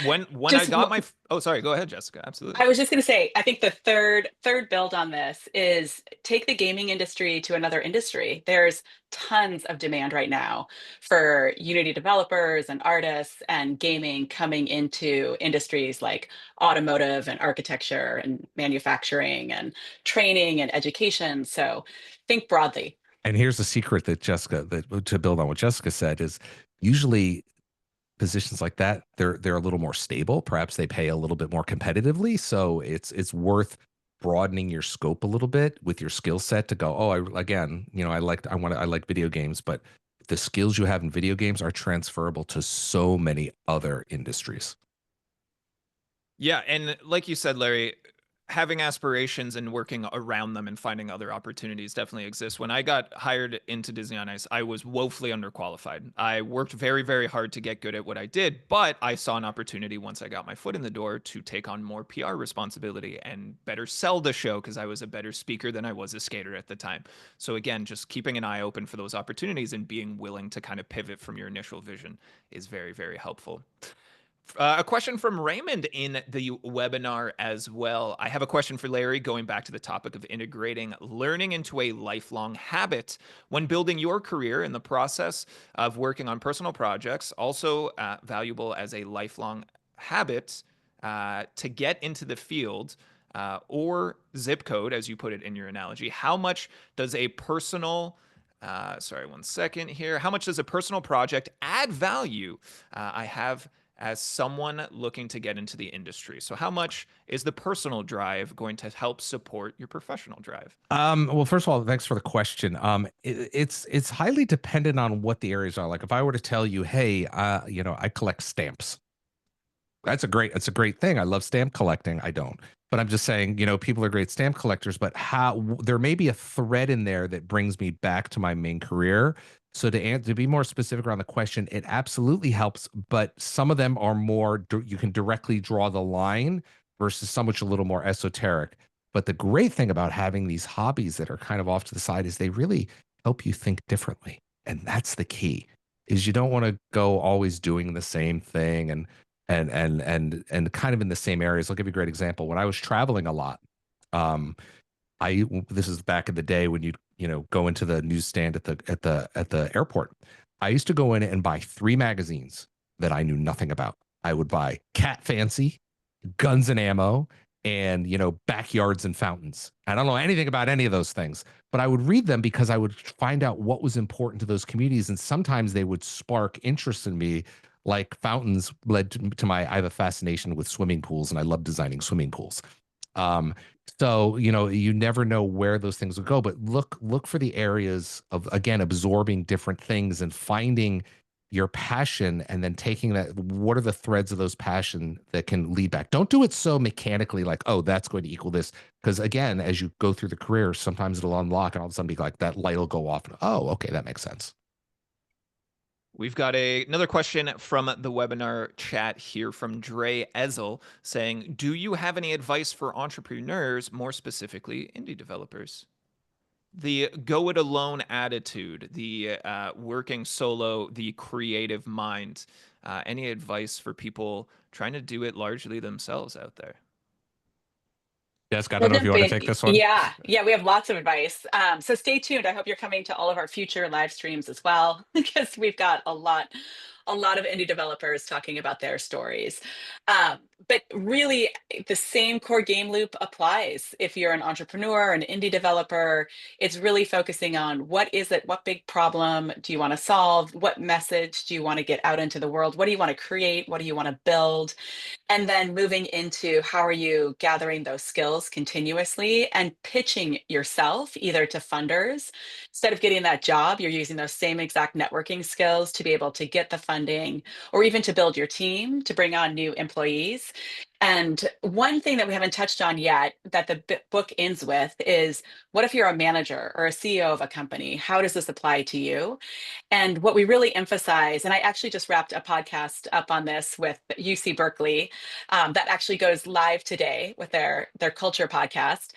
D: When I
B: Just
D: got my oh, sorry, go ahead, Jessica. Absolutely.
B: I was just going to say, I think the third build on this is take the gaming industry to another industry. There's tons of demand right now for Unity developers and artists and gaming coming into industries like automotive and architecture and manufacturing and training and education. So think broadly.
C: And here's the secret that to build on what Jessica said, is usually positions like that, they're a little more stable. Perhaps they pay a little bit more competitively. So it's worth broadening your scope a little bit with your skill set to go, oh, I like video games, but the skills you have in video games are transferable to so many other industries.
D: Yeah, and like you said, Larry, having aspirations and working around them and finding other opportunities definitely exists. When I got hired into Disney on Ice, I was woefully underqualified. I worked very, very hard to get good at what I did, but I saw an opportunity once I got my foot in the door to take on more PR responsibility and better sell the show because I was a better speaker than I was a skater at the time. So again, just keeping an eye open for those opportunities and being willing to kind of pivot from your initial vision is very, very helpful. A question from Raymond in the webinar as well. I have a question for Larry going back to the topic of integrating learning into a lifelong habit when building your career in the process of working on personal projects, also valuable as a lifelong habit to get into the field or zip code, as you put it in your analogy. How much does a personal sorry, one second here. How much does a personal project add value? I have as someone looking to get into the industry. So how much is the personal drive going to help support your professional drive?
C: Well, first of all, thanks for the question. It's highly dependent on what the areas are. Like if I were to tell you, hey, I collect stamps. That's a great thing. I love stamp collecting. I don't. But I'm just saying, people are great stamp collectors, but there may be a thread in there that brings me back to my main career. So to be more specific around the question, it absolutely helps, but some of them are more, you can directly draw the line versus some which are a little more esoteric. But the great thing about having these hobbies that are kind of off to the side is they really help you think differently. And that's the key, is you don't want to go always doing the same thing and kind of in the same areas. I'll give you a great example. When I was traveling a lot, this is back in the day when you'd go into the newsstand at the airport. I used to go in and buy 3 magazines that I knew nothing about. I would buy Cat Fancy, Guns and Ammo, and Backyards and Fountains. I don't know anything about any of those things, but I would read them because I would find out what was important to those communities, and sometimes they would spark interest in me. Like Fountains led to I have a fascination with swimming pools, and I love designing swimming pools. So you never know where those things will go, but look for the areas of, again, absorbing different things and finding your passion, and then taking that. What are the threads of those passion that can lead back? Don't do it so mechanically, like, oh, that's going to equal this. Because again, as you go through the career, sometimes it'll unlock, and all of a sudden be like, that light will go off. And, oh, okay, that makes sense.
D: We've got another question from the webinar chat here from Dre Ezel saying, do you have any advice for entrepreneurs, more specifically indie developers? The go it alone attitude, the working solo, the creative mind. Any advice for people trying to do it largely themselves out there?
C: Jessica, I don't know if you want to take this one.
B: Yeah, we have lots of advice. So stay tuned. I hope you're coming to all of our future live streams as well, because we've got a lot of indie developers talking about their stories. But really, the same core game loop applies if you're an entrepreneur, an indie developer. It's really focusing on what big problem do you want to solve? What message do you want to get out into the world? What do you want to create? What do you want to build? And then moving into how are you gathering those skills continuously and pitching yourself either to funders. Instead of getting that job, you're using those same exact networking skills to be able to get the funding, or even to build your team, to bring on new employees. And one thing that we haven't touched on yet that the book ends with is, what if you're a manager or a CEO of a company? How does this apply to you? And what we really emphasize, and I actually just wrapped a podcast up on this with UC Berkeley, that actually goes live today with their culture podcast,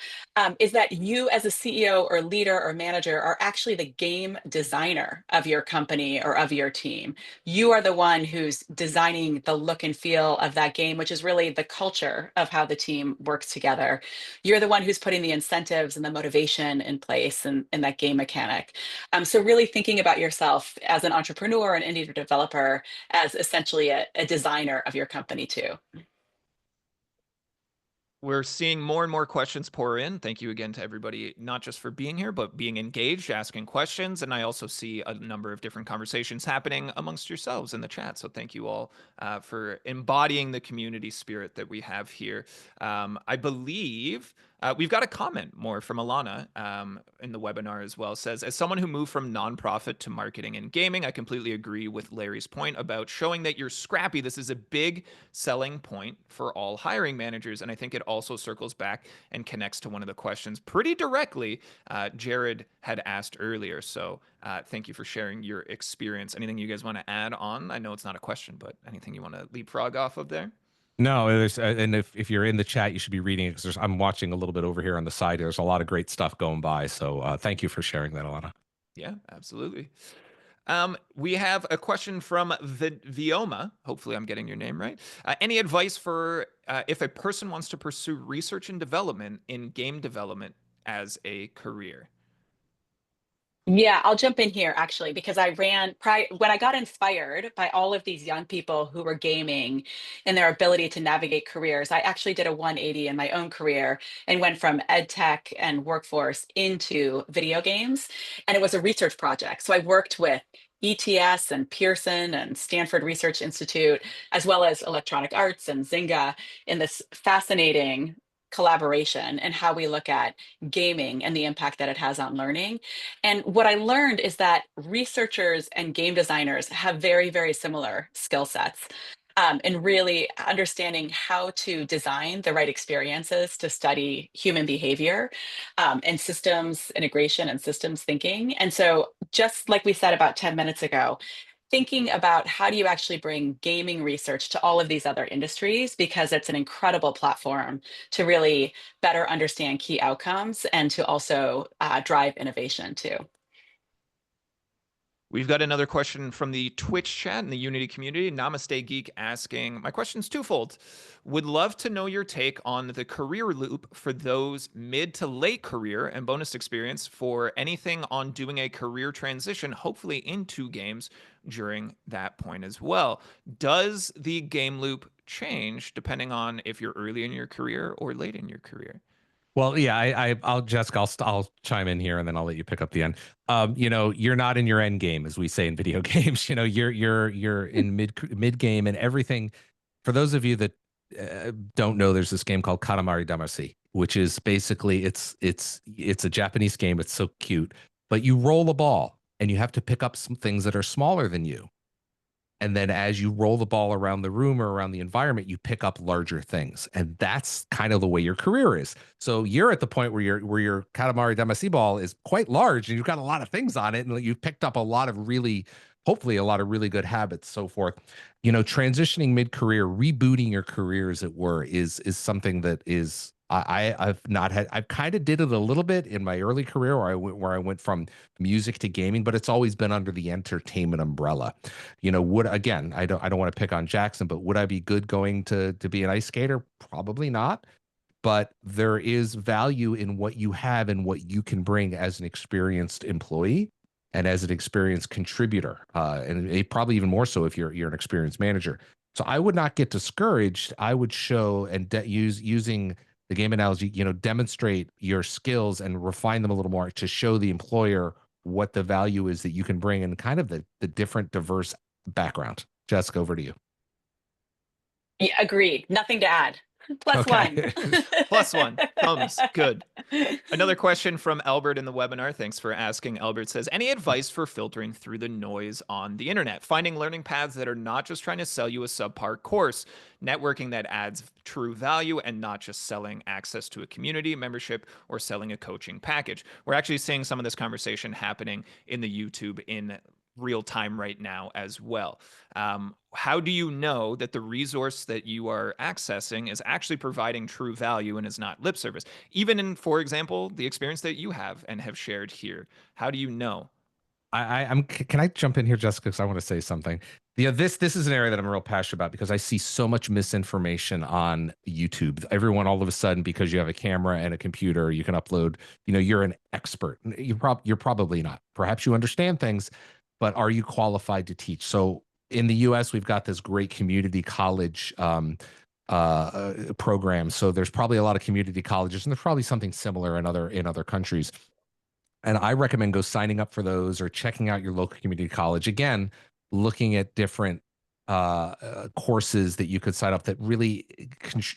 B: is that you as a CEO or leader or manager are actually the game designer of your company or of your team. You are the one who's designing the look and feel of that game, which is really the culture of how the team works together. You're the one who's putting the incentives and the motivation in place in that game mechanic. So really thinking about yourself as an entrepreneur and indie developer as essentially a designer of your company too.
D: We're seeing more and more questions pour in. Thank you again to everybody, not just for being here, but being engaged, asking questions. And I also see a number of different conversations happening amongst yourselves in the chat. So thank you all for embodying the community spirit that we have here. I believe we've got a comment more from Alana in the webinar as well. It says, as someone who moved from nonprofit to marketing and gaming, I completely agree with Larry's point about showing that you're scrappy. This is a big selling point for all hiring managers. And I think it also circles back and connects to one of the questions pretty directly Jared had asked earlier. So thank you for sharing your experience. Anything you guys want to add on? I know it's not a question, but anything you want to leapfrog off of there?
C: No, there's and if you're in the chat, you should be reading it because I'm watching a little bit over here on the side. There's a lot of great stuff going by. So thank you for sharing that, Alana.
D: Yeah, absolutely. We have a question from Vioma. Hopefully, I'm getting your name right. Any advice for if a person wants to pursue research and development in game development as a career?
B: Yeah, I'll jump in here actually, because I ran when I got inspired by all of these young people who were gaming and their ability to navigate careers. I actually did a 180 in my own career and went from ed tech and workforce into video games. And it was a research project. So I worked with ETS and Pearson and Stanford Research Institute, as well as Electronic Arts and Zynga, in this fascinating collaboration and how we look at gaming and the impact that it has on learning. And what I learned is that researchers and game designers have very, very similar skill sets. And really understanding how to design the right experiences to study human behavior and systems integration and systems thinking. And so, just like we said about 10 minutes ago, thinking about how do you actually bring gaming research to all of these other industries, because it's an incredible platform to really better understand key outcomes and to also drive innovation too.
D: We've got another question from the Twitch chat in the Unity community. Namaste Geek asking, my question's twofold. Would love to know your take on the career loop for those mid to late career and bonus experience for anything on doing a career transition, hopefully into games during that point as well. Does the game loop change depending on if you're early in your career or late in your career?
C: Well, yeah, I'll Jessica, I'll chime in here and then I'll let you pick up the end. You're not in your end game, as we say in video games. You're in mid game and everything. For those of you that don't know, there's this game called Katamari Damacy, which is basically it's a Japanese game. It's so cute, but you roll a ball and you have to pick up some things that are smaller than you. And then as you roll the ball around the room or around the environment, you pick up larger things. And that's kind of the way your career is. So you're at the point where your Katamari Damacy ball is quite large and you've got a lot of things on it. And you've picked up hopefully a lot of really good habits, so forth. Transitioning mid-career, rebooting your career, as it were, is something that is I've kind of did it a little bit in my early career where I went from music to gaming, but it's always been under the entertainment umbrella. I don't want to pick on Jackson, but would I be good going to be an ice skater? Probably not. But there is value in what you have and what you can bring as an experienced employee and as an experienced contributor, and probably even more so if you're an experienced manager. So I would not get discouraged. I would show and using the game analogy, demonstrate your skills and refine them a little more to show the employer what the value is that you can bring and kind of the different diverse background. Jessica, over to you.
B: Yeah, agreed. Nothing to add. Plus
C: Okay.
B: one.
D: Plus one. Thumbs. Good. Another question from Albert in the webinar. Thanks for asking. Albert says, any advice for filtering through the noise on the internet? Finding learning paths that are not just trying to sell you a subpar course, networking that adds true value, and not just selling access to a community membership or selling a coaching package. We're actually seeing some of this conversation happening in the YouTube in real time right now as well. How do you know that the resource that you are accessing is actually providing true value and is not lip service? Even in, for example, the experience that you have and have shared here, how do you know?
C: Can I jump in here, Jessica? Because I want to say something. This is an area that I'm real passionate about because I see so much misinformation on YouTube. Everyone, all of a sudden, because you have a camera and a computer, you can upload. You're an expert. You're probably not. Perhaps you understand things, but are you qualified to teach? So in the U.S., we've got this great community college program. So there's probably a lot of community colleges, and there's probably something similar in other countries. And I recommend go signing up for those or checking out your local community college. Again, looking at different courses that you could sign up that really,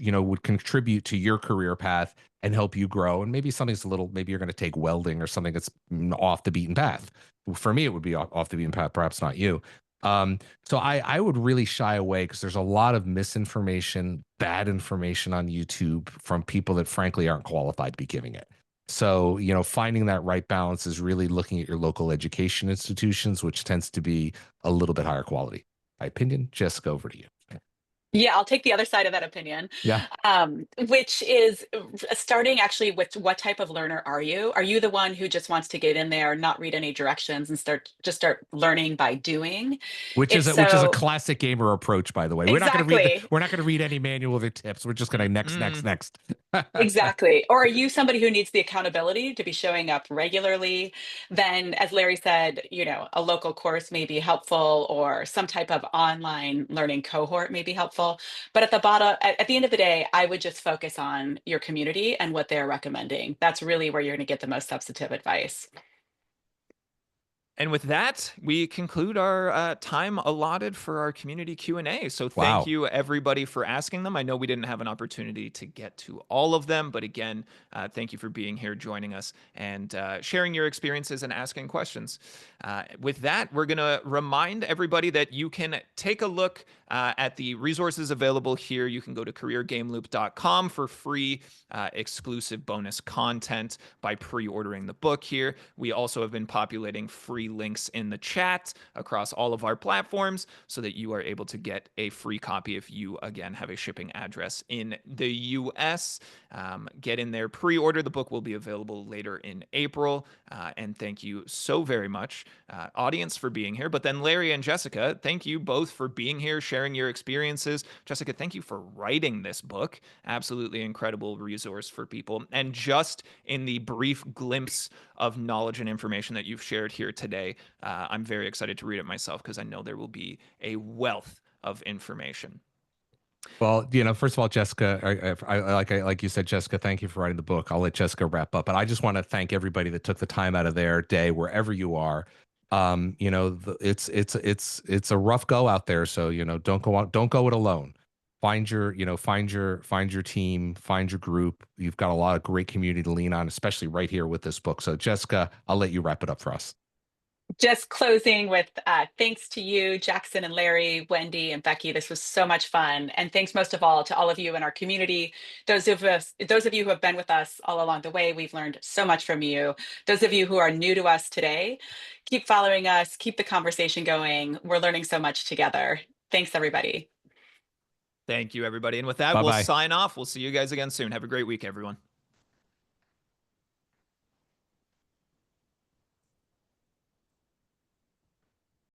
C: would contribute to your career path and help you grow. And maybe something's maybe you're going to take welding or something that's off the beaten path. For me, it would be off the beaten path, perhaps not you. So I would really shy away because there's a lot of misinformation, bad information on YouTube from people that frankly aren't qualified to be giving it. So, finding that right balance is really looking at your local education institutions, which tends to be a little bit higher quality. My opinion. Jessica, over to you.
B: Yeah, I'll take the other side of that opinion,
C: Yeah.
B: which is starting actually with what type of learner are you? Are you the one who just wants to get in there, not read any directions, and start learning by doing?
C: Which
B: If
C: is a
B: so,
C: classic gamer approach, by the way.
B: exactly.
C: We're not going to read any manual or tips. We're just going to next.
B: Exactly. Or are you somebody who needs the accountability to be showing up regularly? Then, as Larry said, a local course may be helpful or some type of online learning cohort may be helpful. But at the bottom, at the end of the day, I would just focus on your community and what they're recommending. That's really where you're going to get the most substantive advice.
D: And with that, we conclude our time allotted for our community Q&A. So thank
C: Wow.
D: you, everybody, for asking them. I know we didn't have an opportunity to get to all of them, but again, thank you for being here, joining us, and sharing your experiences and asking questions. With that, we're going to remind everybody that you can take a look at the resources available here. You can go to careergameloop.com for free exclusive bonus content by pre-ordering the book here. We also have been populating free links in the chat across all of our platforms so that you are able to get a free copy if you, again, have a shipping address in the US. Get in there, pre-order. The book will be available later in April. And thank you so very much, audience, for being here. But then Larry and Jessica, thank you both for being here, sharing your experiences. Jessica, thank you for writing this book. Absolutely incredible resource for people. And just in the brief glimpse of knowledge and information that you've shared here today, I'm very excited to read it myself because I know there will be a wealth of information.
C: Well, first of all, Jessica, like you said, Jessica, thank you for writing the book. I'll let Jessica wrap up, but I just want to thank everybody that took the time out of their day, wherever you are. It's a rough go out there, so don't go it alone. Find your team, find your group. You've got a lot of great community to lean on, especially right here with this book. So, Jessica, I'll let you wrap it up for us.
B: Just closing with thanks to you, Jackson and Larry, Wendy and Becky. This was so much fun. And thanks most of all to all of you in our community. Those of you who have been with us all along the way, we've learned so much from you. Those of you who are new to us today, keep following us, keep the conversation going. We're learning so much together. Thanks, everybody.
D: Thank you, everybody. And with that,
C: Bye-bye.
D: we'll sign off. We'll see you guys again soon. Have a great week, everyone.